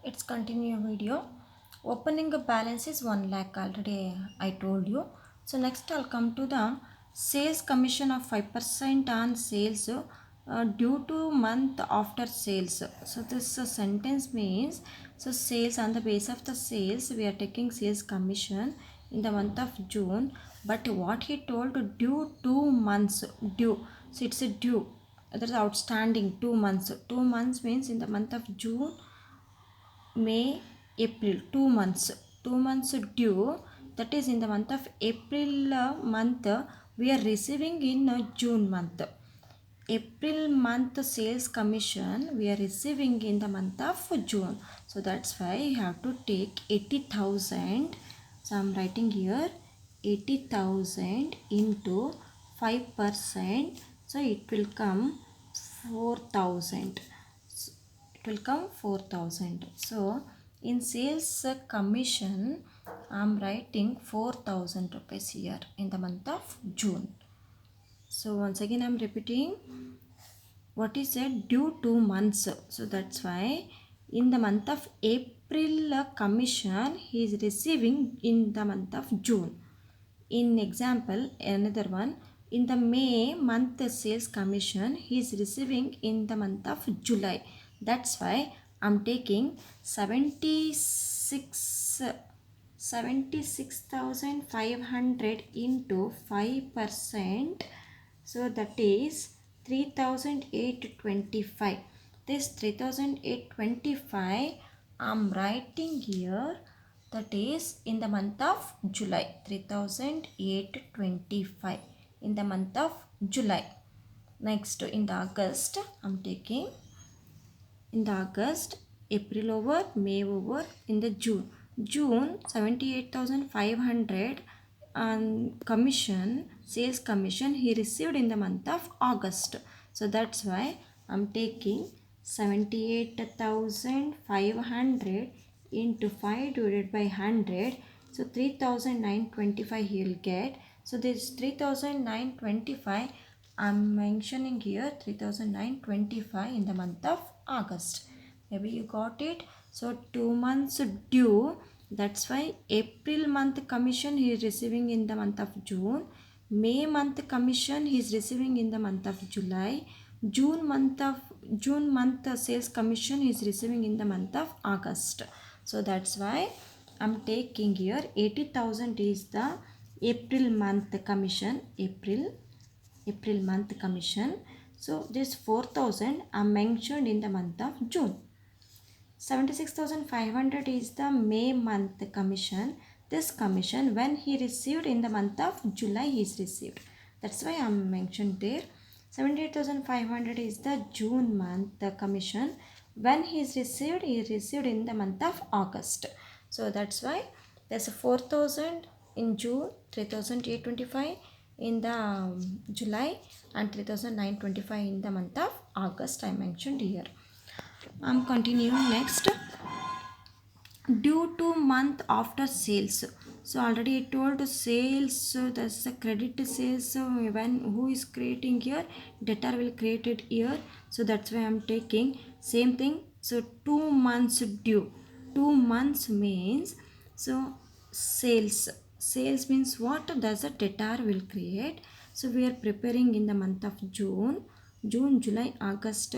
It's continue video. Opening a balance is 1 lakh already I told you. So next I'll come to the sales commission of 5% on sales due to month after sales. So this sentence means so sales on the base of the sales we are taking sales commission in the month of June, but what he told due 2 months due. So it's a due, that is outstanding 2 months. 2 months means in the month of June, May, April, 2 months. 2 months due, that is in the month of April month we are receiving in June month. April month sales commission we are receiving in the month of June. So that's why you have to take 80,000. So I'm writing here 80,000 into 5%. So it will come 4,000. It will come 4,000. So in sales commission I'm writing 4,000 rupees here in the month of June. So once again I'm repeating what is said due 2 months. So that's why in the month of April commission he is receiving in the month of June. In example, another one, in the May month sales commission he is receiving in the month of July. That's why I'm taking 76,500 into 5%. So that is 3,825. This 3,825 I'm writing here, that is in the month of July. 3,825 in the month of July. Next in the August I'm taking, in the August, April over, May over, in the June. June 78,500 on commission, sales commission he received in the month of August. So that's why I'm taking 78,500 into 5 divided by 100. So 3,925 he will get. So this 3,925 I'm mentioning here 3,925 in the month of August. Maybe you got it. So 2 months due. That's why April month commission he is receiving in the month of June. May month commission he is receiving in the month of July. June month sales commission he is receiving in the month of August. So that's why I'm taking here 80,000 is the April month commission. April month commission. So this 4,000 are mentioned in the month of June. 76,500 is the May month commission. This commission when he received in the month of July he is received. That's why I am mentioned there. 78,500 is the June month commission. When he is received in the month of August. So that's why there's a 4,000 in June, 3,825 in the July, and 3,925 in the month of August I mentioned here. I'm continuing next. Due to month after sales. So already I told sales, so that's the credit to sales. So when who is creating here, debtor will create it here. So that's why I'm taking same thing. So 2 months due. 2 months means so sales means what, does a debtor will create. So we are preparing in the month of June, July, August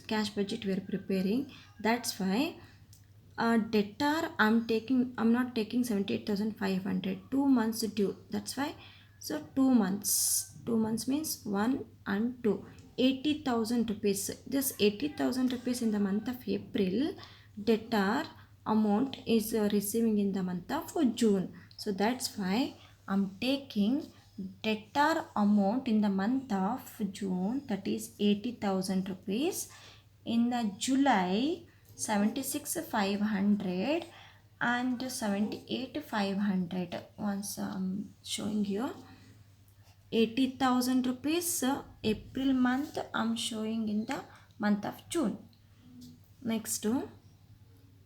cash budget we are preparing. That's why debtor I'm not taking 78,500. 2 months due. That's why. So 2 months. 2 months means 1 and 2. 80,000 rupees. This 80,000 rupees in the month of April. Debtor amount is receiving in the month of June. So that's why I'm taking debtor amount in the month of June, that is 80,000 rupees. In the July 76,500 and 78,500. Once I'm showing here 80,000 rupees April month I'm showing in the month of June. Next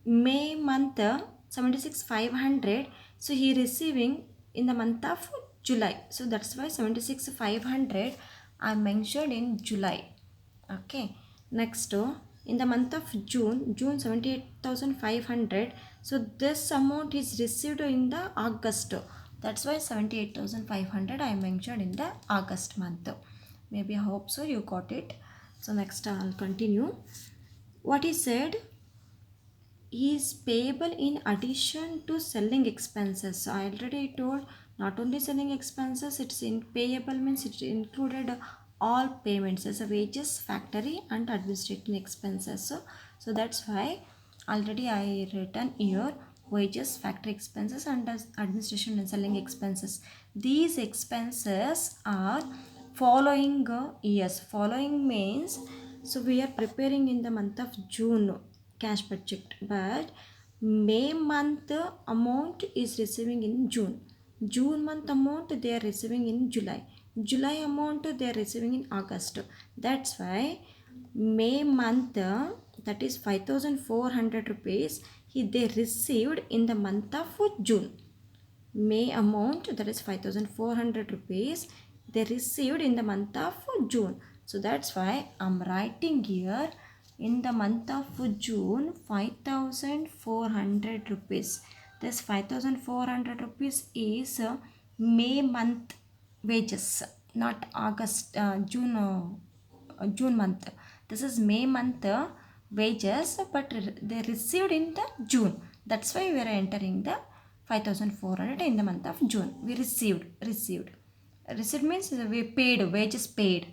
May month 76,500. So he receiving in the month of July. So that's why 76,500 I mentioned in July. Okay. Next in the month of June 78,500. So this amount is received in the August. That's why 78,500 I mentioned in the August month. Maybe I hope so you got it. So next I'll continue. What he said is payable in addition to selling expenses. So I already told not only selling expenses, it's in payable means it included all payments as a wages, factory and administrative expenses. So that's why already I written here wages, factory expenses and administration and selling expenses. These expenses are following years. Following means, so we are preparing in the month of June cash budget, but May month amount is receiving in June month amount they are receiving in July amount they are receiving in August. That's why May month, that is 5,400 rupees they received in the month of June. May amount, that is 5,400 rupees they received in the month of June. So that's why I'm writing here in the month of June 5,400 rupees. This 5,400 rupees is May month wages, not August, June month. This is May month wages, but they received in the June. That's why we are entering the 5,400 in the month of June. We received. Received means we paid, wages paid.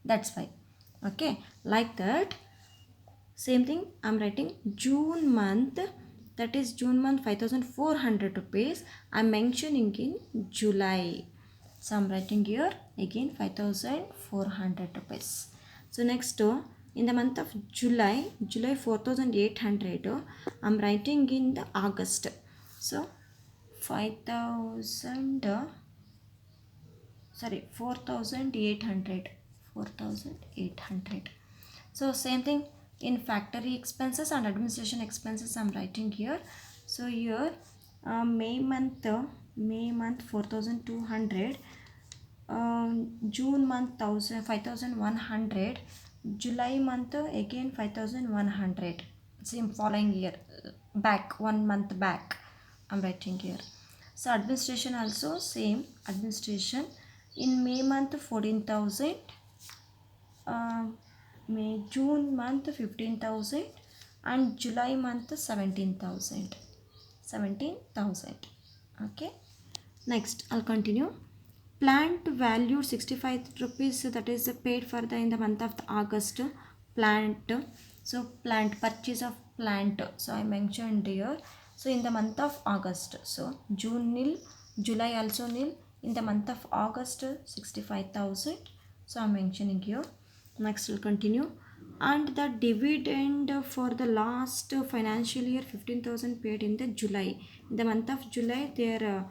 That's why. Okay, like that. Same thing, I'm writing June month, that is June month 5,400 rupees. I'm mentioning in July. So I'm writing here again 5,400 rupees. So next, in the month of July 4,800, I'm writing in the August. So 4,800. So same thing in factory expenses and administration expenses I'm writing here. So here May month 4,200, June month 5,100, July month again 5,100. Same following year, back 1 month back I'm writing here. So administration also same administration. In May month 14,000, June month 15,000 and July month 17,000. Okay, next I'll continue. Plant valued 65 rupees, that is paid for the in the month of the August. Plant, so plant, purchase of plant, so I mentioned here. So in the month of August, so June nil, July also nil. In the month of August 65,000, so I'm mentioning here. Next we'll continue. And the dividend for the last financial year 15,000 paid in the July. In the month of July their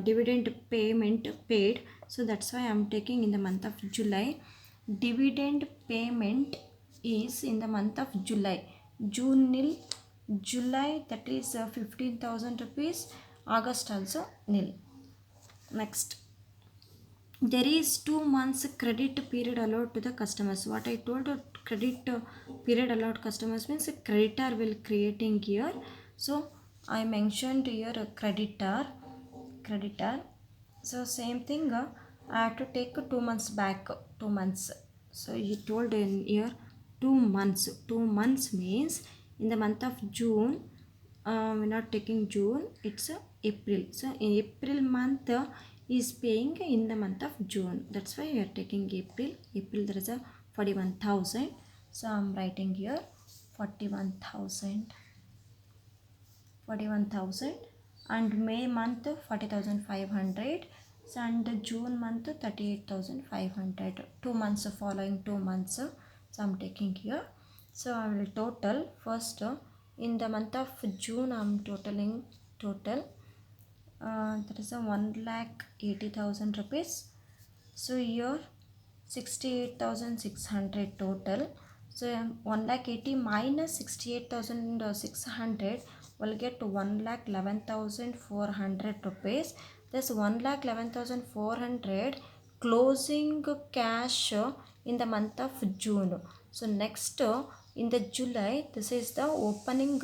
dividend payment paid, so that's why I'm taking in the month of July. Dividend payment is in the month of July. June nil, July, that is 15,000 rupees, August also nil. Next, there is 2 months credit period allowed to the customers. What I told, credit period allowed customers means a creditor will creating here. So I mentioned here a creditor. So same thing, I have to take 2 months back, 2 months. So he told in here 2 months. 2 months means in the month of June, we're not taking June, it's April. So in April month is paying in the month of June. That's why we are taking April. There is a 41,000. So I'm writing here 41,000. And May month 40,500, and June month 38,500. 2 months, following 2 months. So I'm taking here. So I will total first. In the month of June I'm totaling total. That is a 1,80,000 rupees. So here 68,600 total. So 1,80,000 minus 68,600 will get 1,11,400 rupees. This 1,11,400 closing cash in the month of June. So next in the July, this is the opening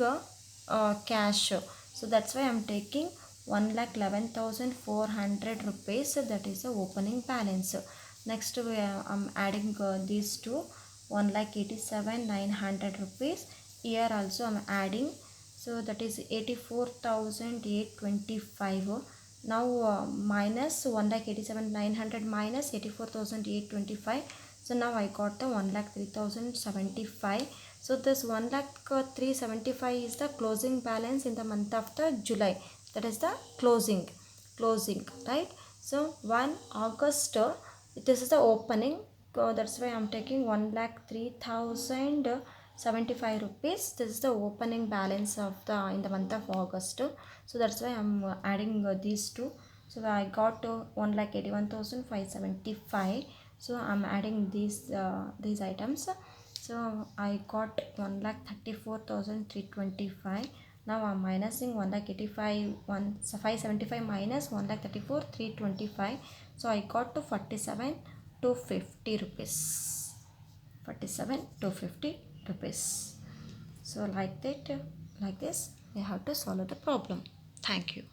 cash. So that's why I'm taking 1,11,400 rupees. That is the opening balance. Next I'm adding these two, 1,87,900 rupees. Here also I'm adding, so that is 84,825. Now minus 1,87,900 minus 84,825. So now I got the 1,03,075. So this 1,03,75 is the closing balance in the month of the July. That is the closing, right? So 1 August, this is the opening. That's why I'm taking 1,03,075 rupees. This is the opening balance of the in the month of August. So that's why I'm adding these two. So I got 1,81,575. So I'm adding these items. So I got 1,34,325. Now I'm minusing 575 minus 1,34,325. So I got to 47,250 rupees. 47,250 rupees. So like that, like this, we have to solve the problem. Thank you.